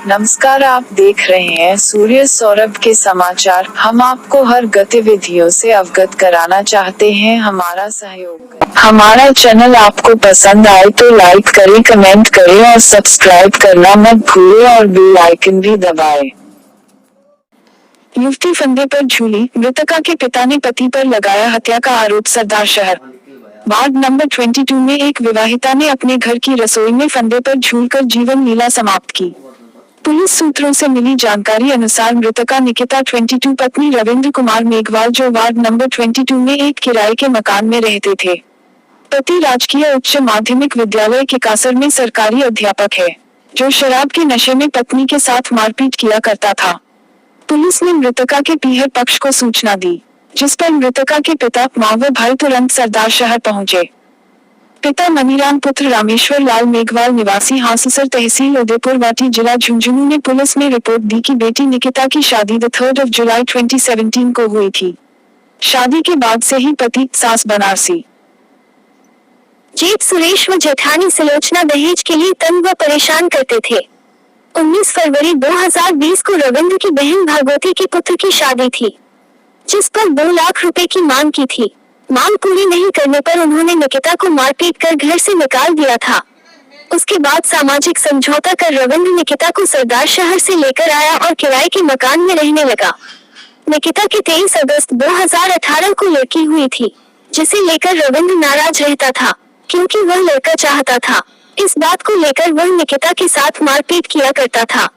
नमस्कार, आप देख रहे हैं सूर्य सौरभ के समाचार। हम आपको हर गतिविधियों से अवगत कराना चाहते हैं। हमारा सहयोग करें। हमारा चैनल आपको पसंद आए तो लाइक करें, कमेंट करें और सब्सक्राइब करना मत भूलें और बेल आइकन भी दबाएं। युवती फंदे पर झूली, मृतका के पिता ने पति पर लगाया हत्या का आरोप। सरदार शहर वार्ड नंबर 22 में एक विवाहिता ने अपने घर की रसोई में फंदे पर झूलकर जीवन लीला समाप्त की। पुलिस सूत्रों से मिली जानकारी अनुसार मृतका निकिता 22 पत्नी रविंद्र कुमार मेघवाल जो वार्ड नंबर 22 में एक किराए के मकान में रहते थे। पति राजकीय उच्च माध्यमिक विद्यालय के कासर में सरकारी अध्यापक है, जो शराब के नशे में पत्नी के साथ मारपीट किया करता था। पुलिस ने मृतका के पीहर पक्ष को सूचना दी, जिस पर मृतका के पिता मां व भाई तुरंत सरदार शहर पहुंचे। पिता मनीराम पुत्र रामेश्वर लाल मेघवाल निवासी हांससर तहसील उदयपुर वाटी जिला झुंझुनू ने पुलिस में रिपोर्ट दी कि बेटी निकिता की शादी 3 जुलाई 2017 को हुई थी। शादी के बाद से ही पति सास बनारसी जेठ सुरेश व जेठानी सुलोचना दहेज के लिए तंग व परेशान करते थे। 19 फरवरी 2020 को रविंद्र की बहन भागवती के पुत्र की शादी थी, जिस पर 2 लाख रुपए की मांग की थी। मांग पूरी नहीं करने पर उन्होंने निकिता को मारपीट कर घर से निकाल दिया था। उसके बाद सामाजिक समझौता कर रविंद्र निकिता को सरदार शहर से लेकर आया और किराए के मकान में रहने लगा। निकिता की 23 अगस्त 2018 को लड़की हुई थी, जिसे लेकर रविंद्र नाराज रहता था, क्योंकि वह लड़का चाहता था। इस बात को लेकर वह निकिता के साथ मारपीट किया करता था।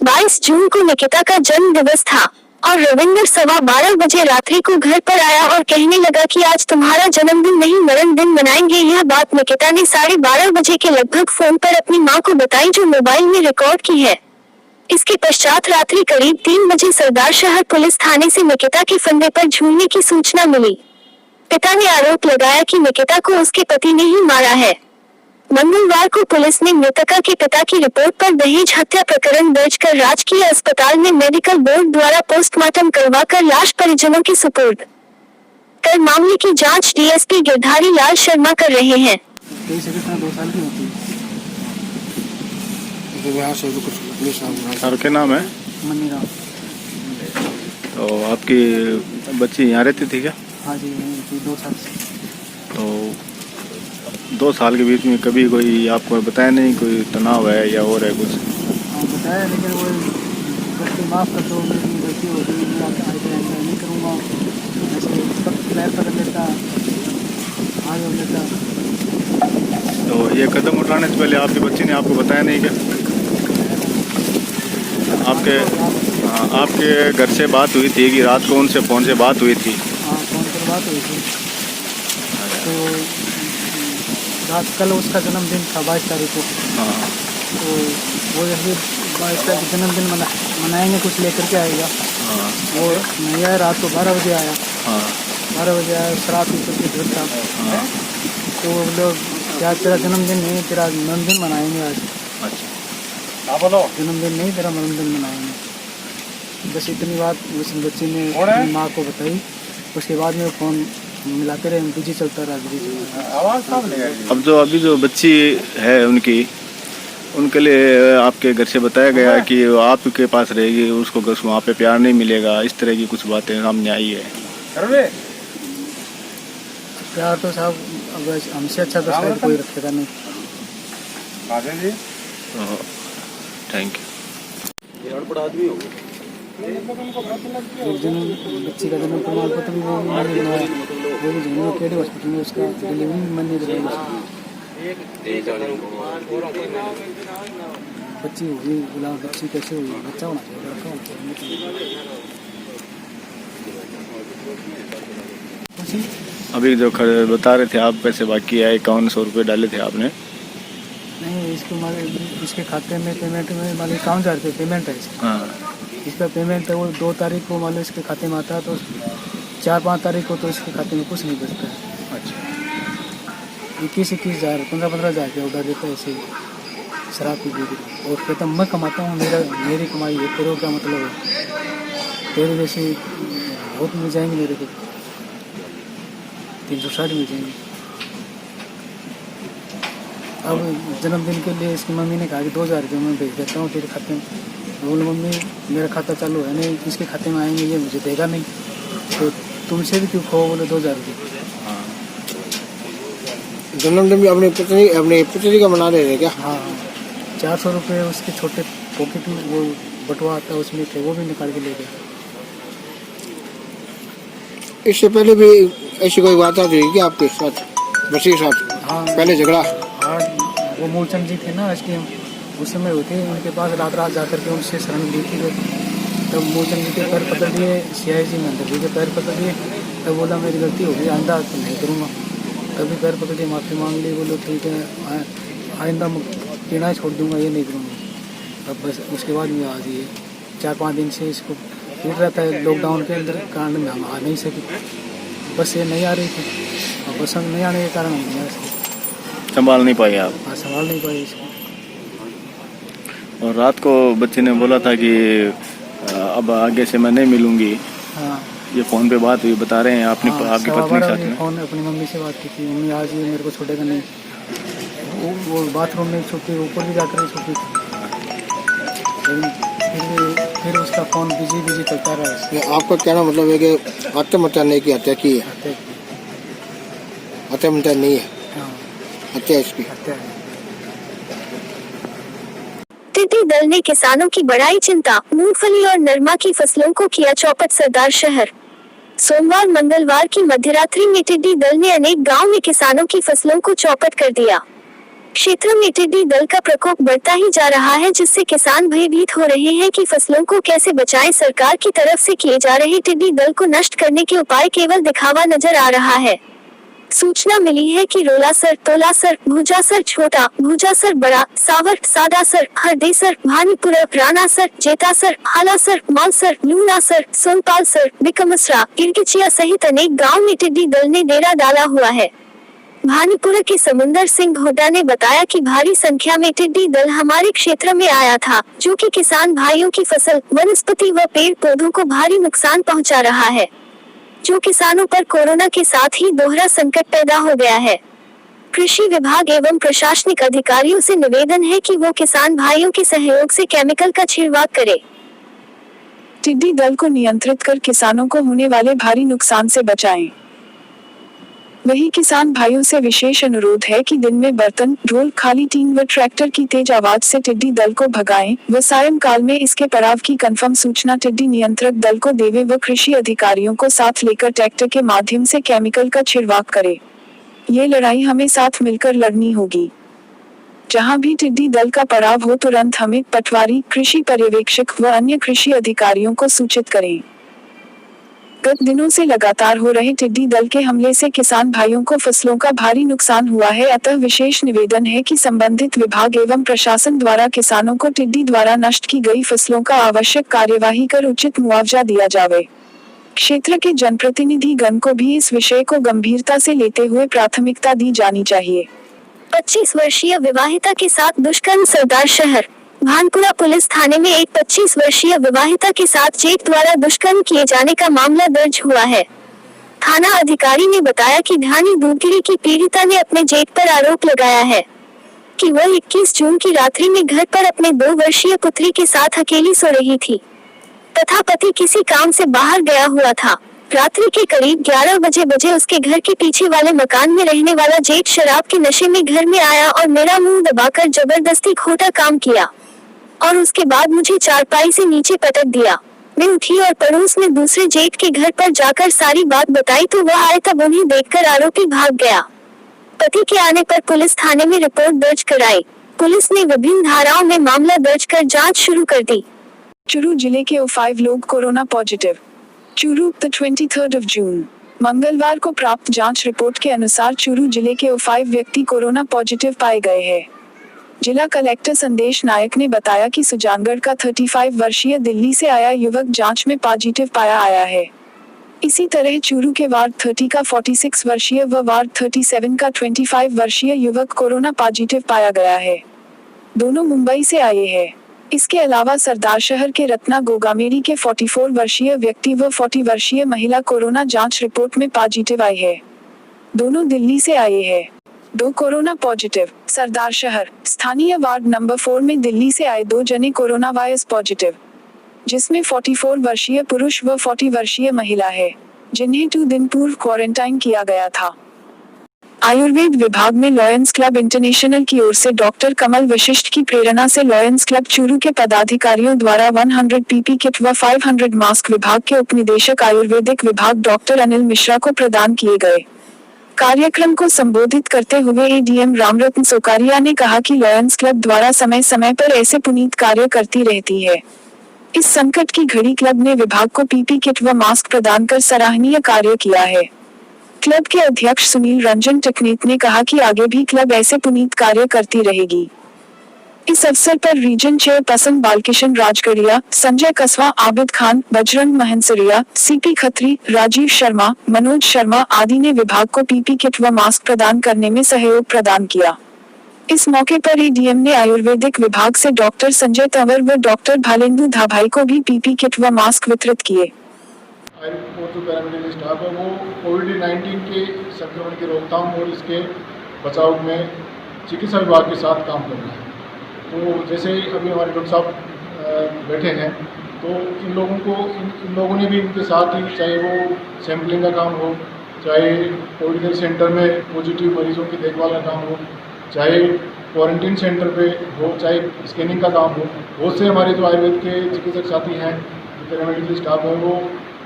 22 जून को निकिता का जन्म दिवस था और रविंद्र 12:15 बजे रात्रि को घर पर आया और कहने लगा कि आज तुम्हारा जन्मदिन नहीं मरण दिन मनाएंगे। यह बात निकिता ने 12:30 बजे के लगभग फोन पर अपनी मां को बताई, जो मोबाइल में रिकॉर्ड की है। इसके पश्चात रात्रि करीब 3 बजे सरदार शहर पुलिस थाने से निकिता के फंदे पर झूलने की सूचना मिली। पिता ने आरोप लगाया कि निकिता को उसके पति ने ही मारा है। मंगलवार को पुलिस ने मृतका के पिता की रिपोर्ट पर दहेज हत्या प्रकरण दर्ज कर राजकीय अस्पताल में मेडिकल बोर्ड द्वारा पोस्टमार्टम करवाकर लाश परिजनों के सुपुर्द कर मामले की जांच डीएसपी गिरधारी लाल शर्मा कर रहे हैं। सर क्या नाम है? मनीराम। तो आपकी बच्ची यहाँ रहती थी क्या? हाँ जी, 2 साल से। तो 2 साल के बीच में कभी कोई आपको बताया नहीं कोई तनाव है या और है कुछ? हाँ बताया, लेकिन वो गलती माफ़ कर दो, मेरी गलती हो गई, मैं आगे नहीं करूँगा। ऐसे सब पैर पकड़ लेता, हाथ जोड़ लेता। तो ये कदम उठाने से पहले आपकी बच्ची ने आपको बताया नहीं क्या? आपके घर से बात हुई थी कि रात को उनसे फ़ोन से बात हुई थी? हाँ, फ़ोन पर बात हुई थी। तो रात कल उसका जन्मदिन था 22 तारीख को। हाँ। तो वो जैसे 22 तारीख जन्मदिन मनाएंगे, कुछ लेकर के आएगा। हाँ। वो नहीं आया, रात को 12 बजे आया। हाँ। 12 बजे आया, शराब पी करके घर था। हाँ। तो वो लोग क्या तेरा जन्मदिन नहीं, तेरा जन्मदिन मनाएंगे आज। अच्छा, जन्मदिन नहीं, तेरा जन्मदिन मनाएंगे। बस इतनी बात उस बच्चे ने अपनी माँ को बताई। उसके बाद में फ़ोन मिलाते रहे, बिजी चलता रहा, अब जो अभी जो बच्ची है उनके लिए आपके घर से बताया गया कि वो आपके पास रहेगी, उसको वहाँ पे प्यार नहीं मिलेगा, इस तरह की कुछ बातें सामने आई है। प्यार तो साहब अब हमसे अच्छा तो शायद कोई रखेगा नहीं। Thank you. एक जन बच्ची का जन्म प्रमाण पत्र भी वो मैंने बनवाया, वो भी झुंझुनू केडी हॉस्पिटल में उसका डिलीवरी भी मैंने करवाई। बच्ची हुई, गुलाब बच्ची कैसे हुई? बच्चा होना चाहिए, लड़का होना चाहिए। अभी जो बता रहे थे आप पैसे बाकी है, 5100 रुपये डाले थे आपने? नहीं, इसके खाते में पेमेंट में मान लो 51,000 रुपये पेमेंट है इसका। हाँ। इसका पेमेंट है वो 2 तारीख को मान लो इसके खाते में आता है, तो 4-5 तारीख को तो इसके खाते में कुछ नहीं बचता है। अच्छा। 21,000 15,000 रुपया उड़ा देता है ऐसे ही शराब पी पी के। और कहता मैं कमाता हूँ, मेरी कमाई है, तेरे क्या मतलब है? तेरे जैसे बहुत मिल जाएंगे मेरे को, 360 मिल जाएंगे। अब जन्मदिन के लिए इसकी मम्मी ने कहा कि 2000 रुपये मैं भेज देता हूँ तेरे खाते में। तो बोले मम्मी मेरा खाता चालू है नहीं, इसके खाते में आएंगे, ये मुझे देगा नहीं, तो तुमसे भी क्यों खो, बोले 2000 रुपये। जन्मदिन भी अपनी पुत्री का मना रहे थे क्या? हाँ 400 रुपये उसके छोटे पॉकेट में वो बटुआ आता है उसमें थे, वो भी निकाल के ले गए। इससे पहले भी ऐसी कोई बात आती है क्या आपके साथ, बच्चे के साथ? हाँ पहले झगड़ा? हाँ वो मूलचंद जी थे ना SDM, उस समय होते उनके पास रात रात जाकर के उनसे शरण ली थी। तब मूलचंद जी के पैर पकड़ लिए, CIG में अंदर जी के पैर पकड़ लिए। तब बोला मेरी गलती हो गई, आइंदा तो नहीं करूँगा। तभी पैर पकड़ के माफ़ी मांग ली, बोलो ठीक है आइंदा पीना छोड़ दूँगा, ये नहीं करूँगा। अब बस उसके बाद में आज ये 4-5 दिन से इसको पीट रहा था। लॉकडाउन के अंदर कारण में हम आ नहीं सके, बस ये नहीं आ रही थी, और बस हम नहीं आने के कारण हम नहीं आ सके, संभाल नहीं पाए आप? हाँ संभाल नहीं पाए इसको। और रात को बच्चे ने बोला था कि अब आगे से मैं नहीं मिलूंगी, हाँ ये फ़ोन पे बात हुई, बता रहे हैं आपकी पत्नी के साथ में? फ़ोन अपनी मम्मी से बात की थी, मम्मी आज ये मेरे को छोड़ेगा नहीं। वो बाथरूम में छुट्टी, ऊपर भी जाकर नहीं छुट्टी थी, लेकिन फिर उसका फ़ोन बिजी चलता रहा। आपका कहना मतलब है कि आत्महत्या नहीं की, हत्या की है? आत्महत्या नहीं है, हाँ हत्या इसकी। हत्या है। टिड्डी दल ने किसानों की बढ़ाई चिंता, मूंगफली और नरमा की फसलों को किया चौपट। सरदार शहर सोमवार मंगलवार की मध्यरात्रि में टिड्डी दल ने अनेक गांव में किसानों की फसलों को चौपट कर दिया। क्षेत्र में टिड्डी दल का प्रकोप बढ़ता ही जा रहा है, जिससे किसान भयभीत हो रहे हैं कि फसलों को कैसे बचाएं। सरकार की तरफ से किए जा रहे टिड्डी दल को नष्ट करने के उपाय केवल दिखावा नजर आ रहा है। सूचना मिली है कि रोलासर, तोलासर, भुजासर छोटा, भुजासर बड़ा, सावर, सादासर, हरदेसर, भानीपुरा, रानासर, जेतासर, हालासर, मालसर, लूनासर, सोनपालसर, बिकमसरा, इरकिचिया सहित अनेक गांव में टिड्डी दल ने डेरा डाला हुआ है। भानीपुरा के समुंदर सिंह भोटा ने बताया कि भारी संख्या में टिड्डी दल हमारे क्षेत्र में आया था, जो कि किसान भाइयों की फसल, वनस्पति व पेड़ पौधों को भारी नुकसान पहुंचा रहा है, जो किसानों पर कोरोना के साथ ही दोहरा संकट पैदा हो गया है। कृषि विभाग एवं प्रशासनिक अधिकारियों से निवेदन है कि वो किसान भाइयों के सहयोग से केमिकल का छिड़काव करे। टिड्डी दल को नियंत्रित कर किसानों को होने वाले भारी नुकसान से बचाएं। वही किसान भाइयों से विशेष अनुरोध है कि दिन में बर्तन, ढोल, खाली टीन व ट्रैक्टर की तेज आवाज से टिड्डी दल को भगाएं व सायंकाल में इसके पड़ाव की कंफर्म सूचना टिड्डी नियंत्रक दल को देवे व कृषि अधिकारियों को साथ लेकर ट्रैक्टर के माध्यम से केमिकल का छिड़काव करे। ये लड़ाई हमें साथ मिलकर लड़नी होगी। जहां भी टिड्डी दल का पड़ाव हो तुरंत हमें पटवारी, कृषि पर्यवेक्षक व अन्य कृषि अधिकारियों को सूचित करें। गत दिनों से लगातार हो रहे टिड्डी दल के हमले से किसान भाइयों को फसलों का भारी नुकसान हुआ है, अतः विशेष निवेदन है कि संबंधित विभाग एवं प्रशासन द्वारा किसानों को टिड्डी द्वारा नष्ट की गई फसलों का आवश्यक कार्यवाही कर उचित मुआवजा दिया जावे। क्षेत्र के जनप्रतिनिधि गण को भी इस विषय को गंभीरता से लेते हुए प्राथमिकता दी जानी चाहिए। 25 वर्षीय विवाहिता के साथ दुष्कर्म। सरदार शहर भानपुरा पुलिस थाने में एक 25 वर्षीय विवाहिता के साथ जेठ द्वारा दुष्कर्म किए जाने का मामला दर्ज हुआ है। थाना अधिकारी ने बताया कि ढानी दूधगिरी की पीड़िता ने अपने जेठ पर आरोप लगाया है कि वह 21 जून की रात्रि में घर पर अपने 2 वर्षीय पुत्री के साथ अकेली सो रही थी तथा पति किसी काम से बाहर गया हुआ था। रात्रि के करीब 11 बजे उसके घर के पीछे वाले मकान में रहने वाला जेठ शराब के नशे में घर में आया और मेरा मुंह दबाकर जबरदस्ती खोटा काम किया और उसके बाद मुझे चारपाई से नीचे पटक दिया। मैं उठी और पड़ोस में दूसरे जेठ के घर पर जाकर सारी बात बताई तो वह आए, तब उन्हें देखकर आरोपी भाग गया। पति के आने पर पुलिस थाने में रिपोर्ट दर्ज कराई। पुलिस ने विभिन्न धाराओं में मामला दर्ज कर जांच शुरू कर दी। चूरू जिले के 5 लोग कोरोना पॉजिटिव। चूरू 23 जून मंगलवार को प्राप्त जांच रिपोर्ट के अनुसार चूरू जिले के 5 व्यक्ति कोरोना पॉजिटिव पाए गए हैं। जिला कलेक्टर संदेश नायक ने बताया कि सुजानगढ़ का 35 वर्षीय दिल्ली से आया युवक जांच में पॉजिटिव पाया आया है। इसी तरह चूरू के वार्ड 30 का 46 वर्षीय व वार्ड 37 का 25 वर्षीय युवक कोरोना पॉजिटिव पाया गया है। दोनों मुंबई से आए हैं। इसके अलावा सरदार शहर के रत्ना गोगामेरी के 44 वर्षीय व्यक्ति व 40 वर्षीय महिला कोरोना जांच रिपोर्ट में पॉजिटिव आई है। दोनों दिल्ली से आए हैं। 2 कोरोना पॉजिटिव। सरदार शहर स्थानीय वार्ड नंबर 4 में दिल्ली से आए 2 जने कोरोना वायरस पॉजिटिव, जिसमें 44 वर्षीय पुरुष व 40 वर्षीय महिला है, जिन्हें 2 दिन पूर्व क्वारंटाइन किया गया था। आयुर्वेद विभाग में लॉयंस क्लब इंटरनेशनल की ओर से डॉक्टर कमल वशिष्ठ की प्रेरणा से लॉयंस क्लब चूरू के पदाधिकारियों द्वारा 100 पीपी किट व 500 मास्क विभाग के उपनिदेशक आयुर्वेदिक विभाग डॉक्टर अनिल मिश्रा को प्रदान किए गए। कार्यक्रम को संबोधित करते हुए एडीएम रामरत्न सोकारिया ने कहा कि लॉयंस क्लब द्वारा समय समय पर ऐसे पुनीत कार्य करती रहती है। इस संकट की घड़ी क्लब ने विभाग को पीपी किट व मास्क प्रदान कर सराहनीय कार्य किया है। क्लब के अध्यक्ष सुनील रंजन टिकनीत ने कहा कि आगे भी क्लब ऐसे पुनीत कार्य करती रहेगी। इस अवसर पर रीजन चेयरपर्सन बालकिशन राजगढ़िया, संजय कसवा, आबिद खान, बजरंग महंसरिया, सीपी खत्री, राजीव शर्मा, मनोज शर्मा आदि ने विभाग को पीपी किट व मास्क प्रदान करने में सहयोग प्रदान किया। इस मौके पर एडीएम ने आयुर्वेदिक विभाग से डॉक्टर संजय तंवर व डॉक्टर भालेंदु धाभाई को भी पीपी किट व मास्क वितरित किए। जो पैरामेडिकल स्टाफ है वो कोविड-19 के संक्रमण की रोकथाम और इसके बचाव में चिकित्सा विभाग के साथ काम कर रहे हैं। तो जैसे अभी हमारे डॉक्टर साहब बैठे हैं, तो इन लोगों ने भी इनके साथ ही, चाहे वो सैम्पलिंग का काम हो, चाहे कोविड केयर सेंटर में पॉजिटिव मरीजों की देखभाल का काम हो, चाहे क्वारंटीन सेंटर पे हो, चाहे स्कैनिंग का काम हो, बहुत से हमारे जो आयुर्वेद के चिकित्सक साथी हैं, पैरामेडिकल स्टाफ है, वो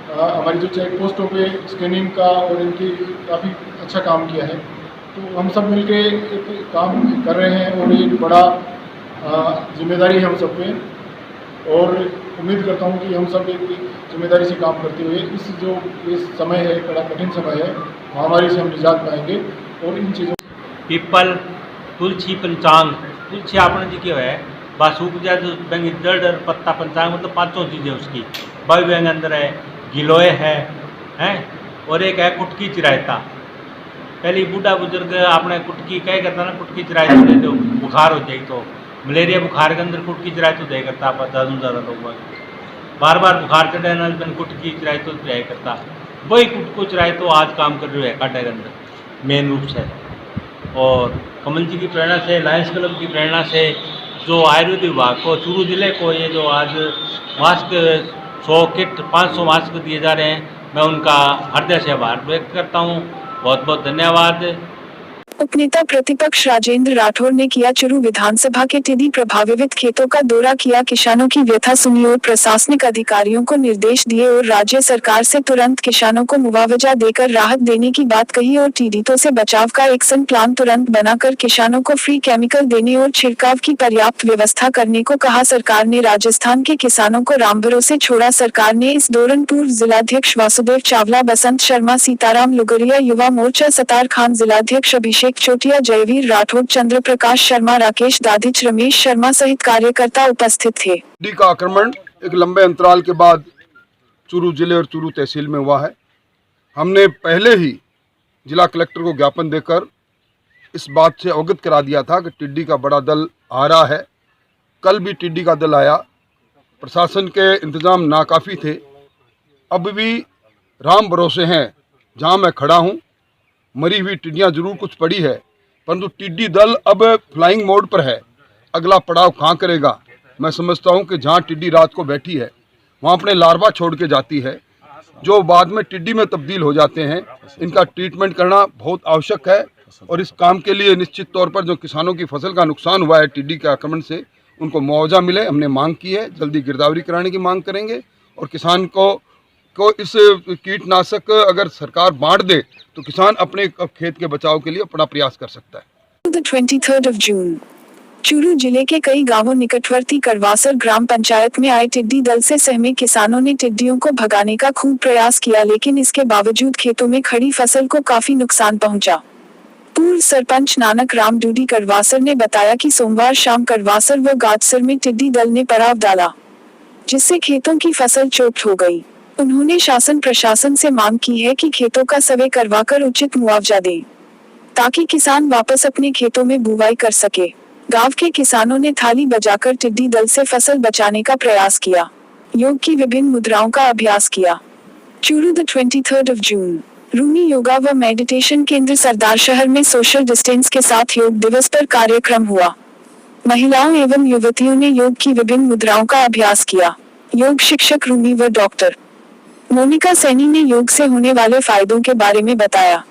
हमारी जो चेक पोस्टों पे स्कैनिंग का और इनकी काफ़ी अच्छा काम किया है। तो हम सब मिलके एक काम कर रहे हैं और ये बड़ा जिम्मेदारी है हम सब पे, और उम्मीद करता हूँ कि हम सब एक जिम्मेदारी से काम करते हुए इस समय है, बड़ा कठिन समय है, महामारी से हम निजात पाएंगे। और इन चीज़ों पीपल, तुलसी, पंचांग, तुलसी आपने जी क्या है बस उग जाए तो बैंग दर पत्ता पंचांग मतलब 5 चीज़ें उसकी बाई बैंग अंदर है, गिलोय है और एक है कुटकी चिरायता। पहले बूढ़ा बुजुर्ग आपने कुटकी क्या करता ना, कुटकी चिरायता दे दो, बुखार हो जाए तो मलेरिया बुखार के अंदर कुटकी चिराय तो दे करता, आप ज़्यादा लोग बार बुखार चढ़े ना कुटकी चिराय तो दे करता, वही कुटको चिराय तो आज काम कर रहे हैं काटे के अंदर मेन रूप से। और कमल जी की प्रेरणा से, लायंस क्लब की प्रेरणा से जो आयुर्वेद विभाग को चूरू जिले को ये जो आज मास्क 100 किट 500 मास्क दिए जा रहे हैं, मैं उनका हृदय से आभार व्यक्त करता हूँ। बहुत बहुत धन्यवाद। उपनेता प्रतिपक्ष राजेंद्र राठौर ने किया चूरू विधानसभा के टिड्डी प्रभावित खेतों का दौरा किया, किसानों की व्यथा सुनी और प्रशासनिक अधिकारियों को निर्देश दिए और राज्य सरकार से तुरंत किसानों को मुआवजा देकर राहत देने की बात कही और टिड्डियों से बचाव का एक्शन प्लान तुरंत बनाकर किसानों को फ्री केमिकल देने और छिड़काव की पर्याप्त व्यवस्था करने को कहा। सरकार ने राजस्थान के किसानों को राम भरोसे छोड़ा। सरकार ने इस दौरान पूर्व जिलाध्यक्ष वासुदेव चावला, बसंत शर्मा, सीताराम लुगरिया, युवा मोर्चा सतार खान, जिलाध्यक्ष अभिषेक चोटिया, जयवीर राठौर, चंद्र प्रकाश शर्मा, राकेश दादिच, रमेश शर्मा सहित कार्यकर्ता उपस्थित थे। टिड्डी का आक्रमण एक लंबे अंतराल के बाद चूरू जिले और चूरू तहसील में हुआ है। हमने पहले ही जिला कलेक्टर को ज्ञापन देकर इस बात से अवगत करा दिया था कि टिड्डी का बड़ा दल आ रहा है। कल भी टिड्डी का दल आया, प्रशासन के इंतजाम नाकाफ़ी थे। अब भी राम भरोसे हैं, जहां मैं खड़ा हूं मरी हुई टिड्डियां जरूर कुछ पड़ी है, परंतु टिड्डी दल अब फ्लाइंग मोड पर है। अगला पड़ाव कहाँ करेगा? मैं समझता हूं कि जहां टिड्डी रात को बैठी है वहां अपने लार्वा छोड़ के जाती है, जो बाद में टिड्डी में तब्दील हो जाते हैं। इनका ट्रीटमेंट करना बहुत आवश्यक है और इस काम के लिए निश्चित तौर पर जो किसानों की फसल का नुकसान हुआ है टिड्डी के आक्रमण से, उनको मुआवजा मिले। हमने मांग की है, जल्दी गिरदावरी कराने की मांग करेंगे और किसान को इस कीटनाशक अगर सरकार बांट दे तो किसान अपने खेत के बचाव के लिए अपना प्रयास कर सकता है। 23 जून चूरू जिले के कई गांवों निकटवर्ती करवासर ग्राम पंचायत में आए टिड्डी दल से सहमे किसानों ने टिड्डियों को भगाने का खूब प्रयास किया, लेकिन इसके बावजूद खेतों में खड़ी फसल को काफी नुकसान पहुंचा। पूर्व सरपंच नानक राम डूडी करवासर ने बताया कि सोमवार शाम करवासर व गादसर में टिड्डी दल ने पड़ाव डाला, जिससे खेतों की फसल चौपट हो गई। उन्होंने शासन प्रशासन से मांग की है कि खेतों का सर्वे करवाकर उचित मुआवजा दे, ताकि किसान वापस अपने खेतों में बुवाई कर सके। गांव के किसानों ने थाली बजाकर टिड्डी दल से फसल बचाने का प्रयास किया, योग की विभिन्न मुद्राओं का अभ्यास किया। चूरू 23 जून रूमी योगा व मेडिटेशन केंद्र सरदार शहर में सोशल डिस्टेंस के साथ योग दिवस पर कार्यक्रम हुआ। महिलाओं एवं युवतियों ने योग की विभिन्न मुद्राओं का अभ्यास किया। योग शिक्षक रूमी व डॉक्टर मोनिका सैनी ने योग से होने वाले फायदों के बारे में बताया।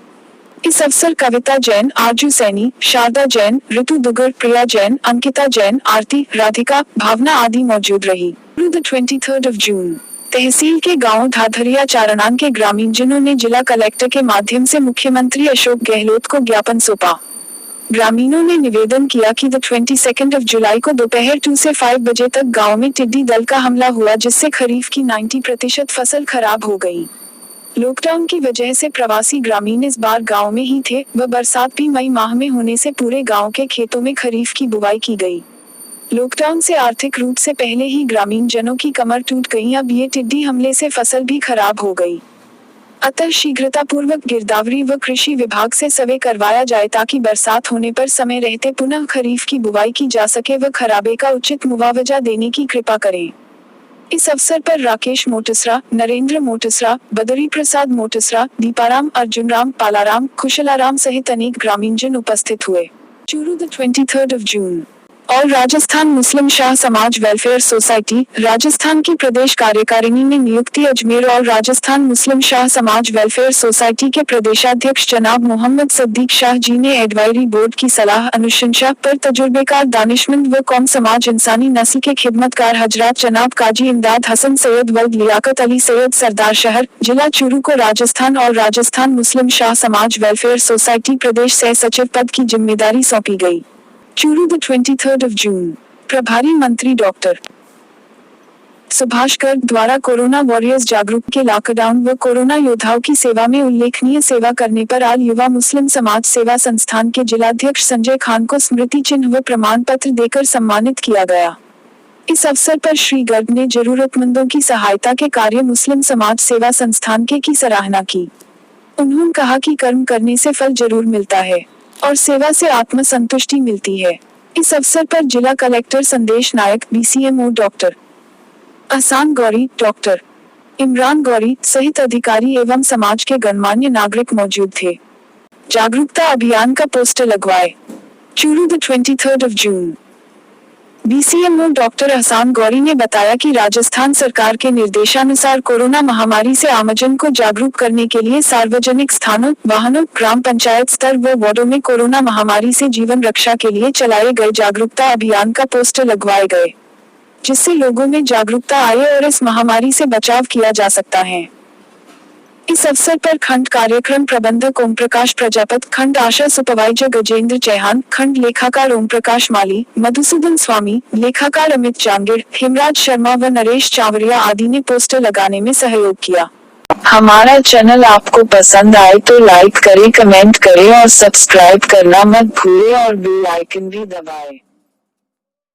इस अवसर कविता जैन, आरजू सैनी, शारदा जैन, ऋतु दुगर, प्रिया जैन, अंकिता जैन, आरती, राधिका, भावना आदि मौजूद रही। 23 जून तहसील के गांव धाधरिया चारणान के ग्रामीणजनों ने जिला कलेक्टर के माध्यम से मुख्यमंत्री अशोक गहलोत को ज्ञापन सौंपा। ग्रामीणों ने निवेदन किया कि 22 जुलाई को दोपहर 2 से 5 बजे तक गांव में टिड्डी दल का हमला हुआ, जिससे खरीफ की 90% फसल खराब हो गई। लॉकडाउन की वजह से प्रवासी ग्रामीण इस बार गांव में ही थे व बरसात भी मई माह में होने से पूरे गांव के खेतों में खरीफ की बुवाई की गई। लॉकडाउन से आर्थिक रूप से पहले ही ग्रामीण जनों की कमर टूट गई, अब ये टिड्डी हमले से फसल भी खराब हो गई। अतः शीघ्रतापूर्वक गिरदावरी व कृषि विभाग से सर्वे करवाया जाए ताकि बरसात होने पर समय रहते पुनः खरीफ की बुवाई की जा सके व खराबे का उचित मुआवजा देने की कृपा करें। इस अवसर पर राकेश मोटसरा, नरेंद्र मोटसरा, बदरी प्रसाद मोटसरा, दीपाराम, अर्जुनराम, पालाराम, कुशलाराम सहित अनेक ग्रामीणजन उपस्थित हुए। चूरू 23 जून और राजस्थान मुस्लिम शाह समाज वेलफेयर सोसाइटी राजस्थान की प्रदेश कार्यकारिणी ने नियुक्ति अजमेर और राजस्थान मुस्लिम शाह समाज वेलफेयर सोसाइटी के प्रदेशाध्यक्ष जनाब मोहम्मद सद्दीक शाह जी ने एडवाइजरी बोर्ड की सलाह अनुशंसा पर तजुर्बेकार दानिशमंद व कौम समाज इंसानी नस्ल के खिदमतकार हजरात जनाब काजी इमदाद हसन सैयद वल्द लियाकत अली सैयद सरदार शहर जिला चूरू को राजस्थान और राजस्थान मुस्लिम शाह समाज वेलफेयर सोसाइटी प्रदेश सह सचिव पद की जिम्मेदारी सौंपी गई। चूरू 23 जून प्रभारी मंत्री डॉक्टर सुभाष गर्ग द्वारा कोरोना वॉरियर्स जागरूक के लॉकडाउन व कोरोना योद्धाओं की सेवा में उल्लेखनीय सेवा करने पर आल युवा मुस्लिम समाज सेवा संस्थान के जिलाध्यक्ष संजय खान को स्मृति चिन्ह व प्रमाण पत्र देकर सम्मानित किया गया। इस अवसर पर श्री गर्ग ने जरूरतमंदों की सहायता के कार्य मुस्लिम समाज सेवा संस्थान के की सराहना की। उन्होंने कहा कि कर्म करने से फल जरूर मिलता है और सेवा से आत्म संतुष्टि मिलती है। इस अवसर पर जिला collector Sandesh Nayak, BCMO doctor Ahsan Gauri, doctor Imran Gauri सहित अधिकारी एवं समाज के गणमान्य नागरिक मौजूद थे। जागरूकता अभियान का पोस्टर लगवाए। चूरू 23 जून BCMO डॉक्टर अहसान गौरी ने बताया कि राजस्थान सरकार के निर्देशानुसार कोरोना महामारी से आमजन को जागरूक करने के लिए सार्वजनिक स्थानों, वाहनों, ग्राम पंचायत स्तर व वार्डों में कोरोना महामारी से जीवन रक्षा के लिए चलाए गए जागरूकता अभियान का पोस्टर लगवाए गए, जिससे लोगों में जागरूकता आए और इस महामारी से बचाव किया जा सकता है। इस अवसर पर खंड कार्यक्रम प्रबंधक ओम प्रकाश प्रजापत, खंड आशा सुपरवाइजर गजेंद्र चौहान, खंड लेखाकार ओम प्रकाश माली, मधुसूदन स्वामी, लेखाकार अमित जांगिड़, हेमराज शर्मा व नरेश चावरिया आदि ने पोस्टर लगाने में सहयोग किया। हमारा चैनल आपको पसंद आए तो लाइक करें, कमेंट करें और सब्सक्राइब करना मत भूलें और बेल आइकन भी दबाएं।